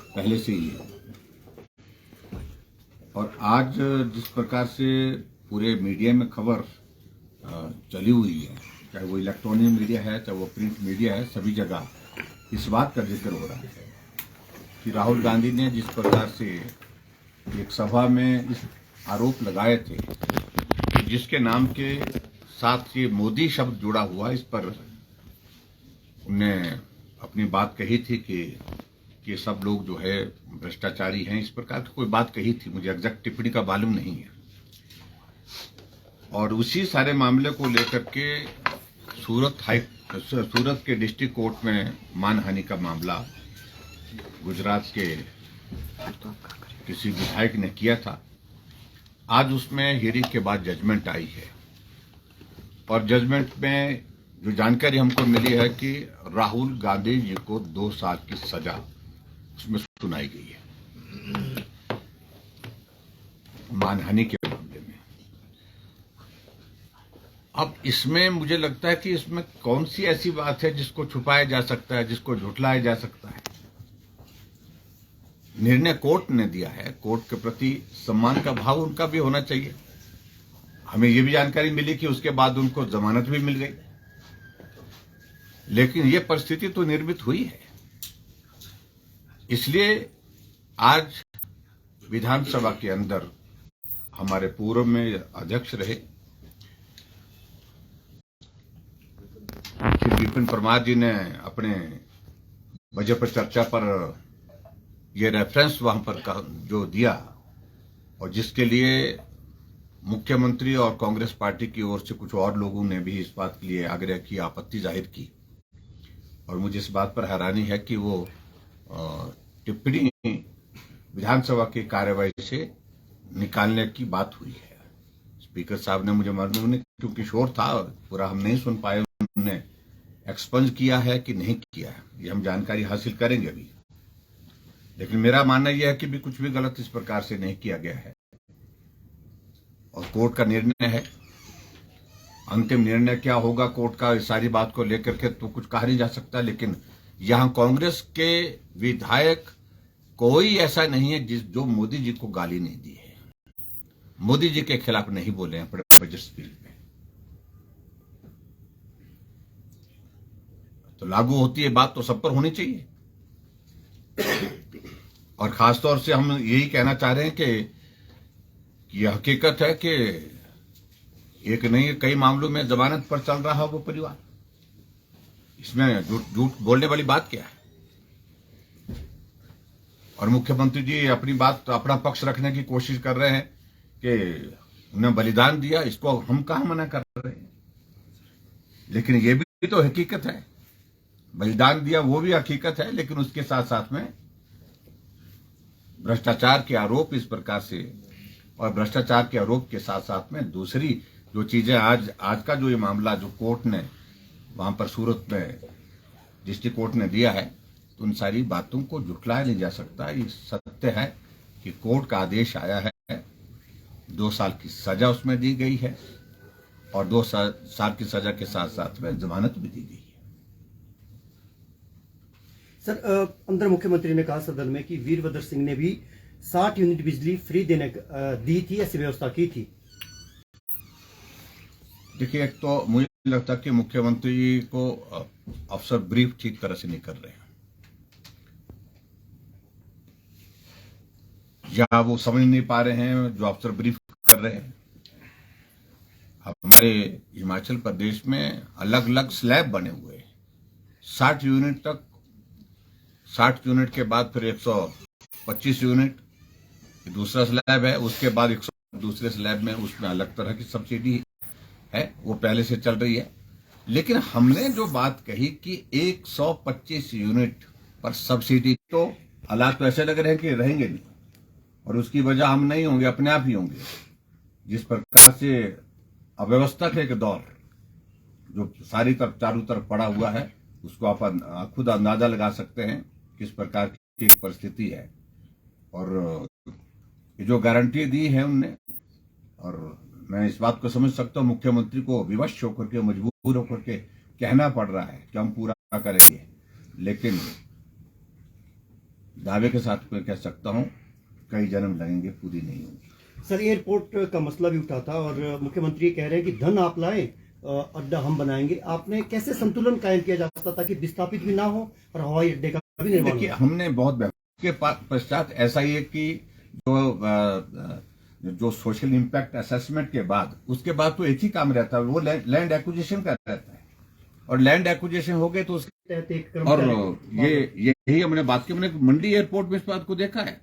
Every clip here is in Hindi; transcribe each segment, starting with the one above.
पहले से ही है। और आज जिस प्रकार से पूरे मीडिया में खबर चली हुई है, चाहे वो इलेक्ट्रॉनिक मीडिया है, चाहे वो प्रिंट मीडिया है, सभी जगह इस बात का जिक्र हो रहा है कि राहुल गांधी ने जिस प्रकार से एक सभा में इस आरोप लगाए थे कि जिसके नाम के साथ ये मोदी शब्द जुड़ा हुआ, इस पर उन्होंने अपनी बात कही थी कि ये सब लोग जो है भ्रष्टाचारी हैं, इस प्रकार की कोई बात कही थी, मुझे एग्जैक्ट टिप्पणी का मालूम नहीं है। और उसी सारे मामले को लेकर के सूरत के डिस्ट्रिक्ट कोर्ट में मानहानि का मामला गुजरात के किसी विधायक ने किया था। आज उसमें हियरिंग के बाद जजमेंट आई है और जजमेंट में जो जानकारी हमको मिली है कि राहुल गांधी जी को 2 साल की सजा उसमें सुनाई गई है मानहानि के मामले में। अब इसमें मुझे लगता है कि इसमें कौन सी ऐसी बात है जिसको छुपाया जा सकता है, जिसको झुठलाया जा सकता है। निर्णय कोर्ट ने दिया है, कोर्ट के प्रति सम्मान का भाव उनका भी होना चाहिए। हमें ये भी जानकारी मिली कि उसके बाद उनको जमानत भी मिल गई, लेकिन ये परिस्थिति तो निर्मित हुई है। इसलिए आज विधानसभा के अंदर हमारे पूर्व में अध्यक्ष रहे श्री विपिन परमार जी ने अपने बजट पर चर्चा पर ये रेफरेंस वहां पर जो दिया, और जिसके लिए मुख्यमंत्री और कांग्रेस पार्टी की ओर से कुछ और लोगों ने भी इस बात के लिए आग्रह किया, आपत्ति जाहिर की। और मुझे इस बात पर हैरानी है कि वो टिप्पणी विधानसभा की कार्यवाही से निकालने की बात हुई है। स्पीकर साहब ने, मुझे मालूम नहीं क्योंकि शोर था पूरा, हम नहीं सुन पाए, उन्होंने एक्सपंज किया है कि नहीं किया है, ये हम जानकारी हासिल करेंगे अभी। लेकिन मेरा मानना यह है कि भी कुछ भी गलत इस प्रकार से नहीं किया गया है और कोर्ट का निर्णय है। अंतिम निर्णय क्या होगा कोर्ट का, इस सारी बात को लेकर के तो कुछ कहा नहीं जा सकता। लेकिन यहां कांग्रेस के विधायक कोई ऐसा नहीं है जो मोदी जी को गाली नहीं दी है, मोदी जी के खिलाफ नहीं बोले हैं अपने बजट स्पीच में। तो लागू होती है बात तो सब पर होनी चाहिए। और खासतौर से हम यही कहना चाह रहे हैं कि यह हकीकत है कि एक नहीं कई मामलों में जमानत पर चल रहा है वो परिवार। इसमें झूठ बोलने वाली बात क्या है। और मुख्यमंत्री जी अपनी बात, अपना पक्ष रखने की कोशिश कर रहे हैं कि उन्हें बलिदान दिया, इसको हम कहां मना कर रहे हैं। लेकिन ये भी तो हकीकत है, बलिदान दिया वो भी हकीकत है, लेकिन उसके साथ साथ में भ्रष्टाचार के आरोप इस प्रकार से, और भ्रष्टाचार के आरोप के साथ साथ में दूसरी जो चीजें आज का जो ये मामला जो कोर्ट ने वहां पर सूरत में डिस्ट्रिक्ट कोर्ट ने दिया है, तो उन सारी बातों को झुठलाया नहीं जा सकता। ये सत्य है कि कोर्ट का आदेश आया है, 2 साल की सजा उसमें दी गई है और 2 साल की सजा के साथ साथ में जमानत भी दी गई है। सर, अंदर मुख्यमंत्री ने कहा सदन में कि वीरभद्र सिंह ने भी 60 यूनिट बिजली फ्री दी थी, ऐसी व्यवस्था की थी। देखिए, एक तो मुझे लगता है कि मुख्यमंत्री को अफसर ब्रीफ ठीक तरह से नहीं कर रहे हैं, या वो समझ नहीं पा रहे हैं जो अफसर ब्रीफ कर रहे हैं। हमारे हिमाचल प्रदेश में अलग अलग स्लैब बने हुए हैं, 60 यूनिट तक, 60 यूनिट के बाद फिर 125 यूनिट दूसरा स्लैब है, उसके बाद 100 दूसरे स्लैब में, उसमें अलग तरह की सब्सिडी है, वो पहले से चल रही है। लेकिन हमने जो बात कही कि 125 यूनिट पर सब्सिडी, तो हालात तो ऐसे लग रहे हैं कि रहेंगे नहीं, और उसकी वजह हम नहीं होंगे, अपने आप ही होंगे। जिस प्रकार से अव्यवस्था के एक दौर जो सारी तरफ चारों तरफ पड़ा हुआ है, उसको आप खुद अंदाजा लगा सकते हैं किस प्रकार की परिस्थिति है। और ये जो गारंटी दी है उनने, और मैं इस बात को समझ सकता हूं, मुख्यमंत्री को विवश होकर के, मजबूर होकर के कहना पड़ रहा है कि हम पूरा करेंगे। लेकिन दावे के साथ मैं कह सकता हूं कई जन्म लगेंगे, पूरी नहीं होगी। सर, एयरपोर्ट का मसला भी उठा था और मुख्यमंत्री ये कह रहे हैं कि धन आप लाएं, अड्डा हम बनाएंगे। आपने कैसे संतुलन कायम किया जा सकता ताकि विस्थापित भी ना हो और हवाई अड्डे का भी निर्माण देखिए, हो? हमने बहुत के पश्चात ऐसा ही है कि जो सोशल इम्पैक्ट असेसमेंट के बाद, उसके बाद तो एक ही काम रहता है, वो लैंड एक्विजिशन का रहता है। और लैंड एक्विजिशन हो गए तो उसके तहत एक और कर्मचारी यही हमने बात की। हमने मंडी एयरपोर्ट में इस बात को देखा है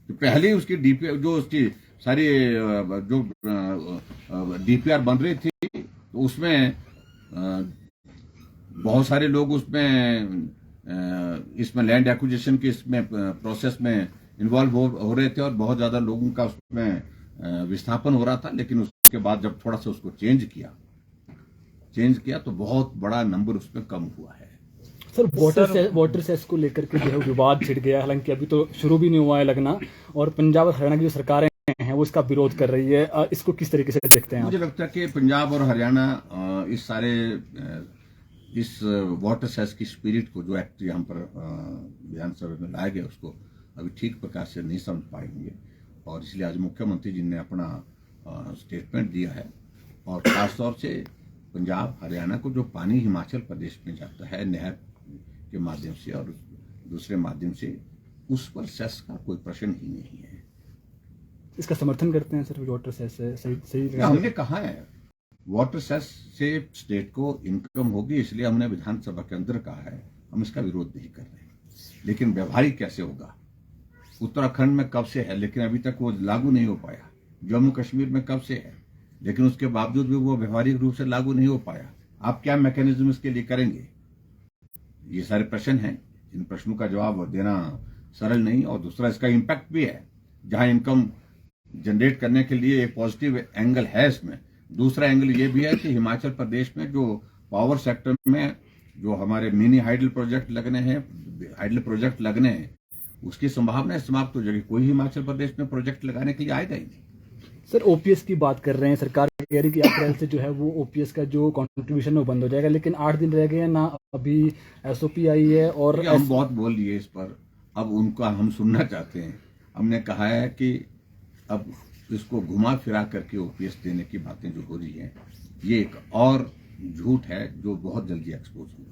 कि पहले उसकी डीपीआर, जो उसकी सारी जो डीपीआर बन रही थी, तो उसमें बहुत सारे लोग इसमें लैंड एक्विजिशन के इसमें प्रोसेस में इन्वॉल्व हो रहे थे और बहुत ज्यादा लोगों का उसमें विस्थापन हो रहा था। लेकिन उसके बाद जब थोड़ा सा उसको चेंज किया तो बहुत बड़ा नंबर उसमें कम हुआ है। सर, वाटर सेस को लेकर के जो है विवाद छिड़ गया, हालांकि अभी तो शुरू भी नहीं हुआ है लगना, और पंजाब और हरियाणा की जो सरकारें हैं वो इसका विरोध कर रही है। इसको किस तरीके से देखते हैं आप? मुझे लगता है कि पंजाब और हरियाणा इस वाटर सेस की स्पिरिट को, जो एक्ट यहाँ पर विधानसभा में लाया गया, उसको अभी ठीक प्रकार से नहीं समझ पाएंगे। और इसलिए आज मुख्यमंत्री जी ने अपना स्टेटमेंट दिया है, और खासतौर से पंजाब हरियाणा को जो पानी हिमाचल प्रदेश में जाता है नहर के माध्यम से और दूसरे माध्यम से, उस पर सेस का कोई प्रश्न ही नहीं है। इसका समर्थन करते हैं सर, वाटर सेस से सही हमने कहा है वाटर सेस से स्टेट को इनकम होगी, इसलिए हमने विधानसभा के अंदर कहा है, हम इसका विरोध नहीं कर रहे। लेकिन व्यवहारिक कैसे होगा? उत्तराखंड में कब से है, लेकिन अभी तक वो लागू नहीं हो पाया। जम्मू कश्मीर में कब से है, लेकिन उसके बावजूद भी वो व्यवहारिक रूप से लागू नहीं हो पाया। आप क्या मैकेनिज्म इसके लिए करेंगे? ये सारे प्रश्न हैं, इन प्रश्नों का जवाब देना सरल नहीं। और दूसरा, इसका इम्पैक्ट भी है। जहां इनकम जनरेट करने के लिए एक पॉजिटिव एंगल है इसमें, दूसरा एंगल ये भी है कि हिमाचल प्रदेश में जो पावर सेक्टर में जो हमारे मिनी हाइडल प्रोजेक्ट लगने हैं, उसकी संभावना समाप्त हो जाएगी। कोई हिमाचल प्रदेश में प्रोजेक्ट लगाने के लिए आएगा ही नहीं। सर, ओपीएस की बात कर रहे हैं, सरकार कह रही है कि अप्रैल से जो है वो ओपीएस का जो कंट्रीब्यूशन है वो बंद हो जाएगा, लेकिन 8 दिन रह गए हैं ना, अभी एसओपी आई है। और हम बहुत बोल लिए इस पर, अब उनका हम सुनना चाहते हैं। हमने कहा है कि अब इसको घुमा फिरा करके ओपीएस देने की बातें जो हो रही हैं, ये एक और झूठ है जो बहुत जल्दी एक्सपोज होगा।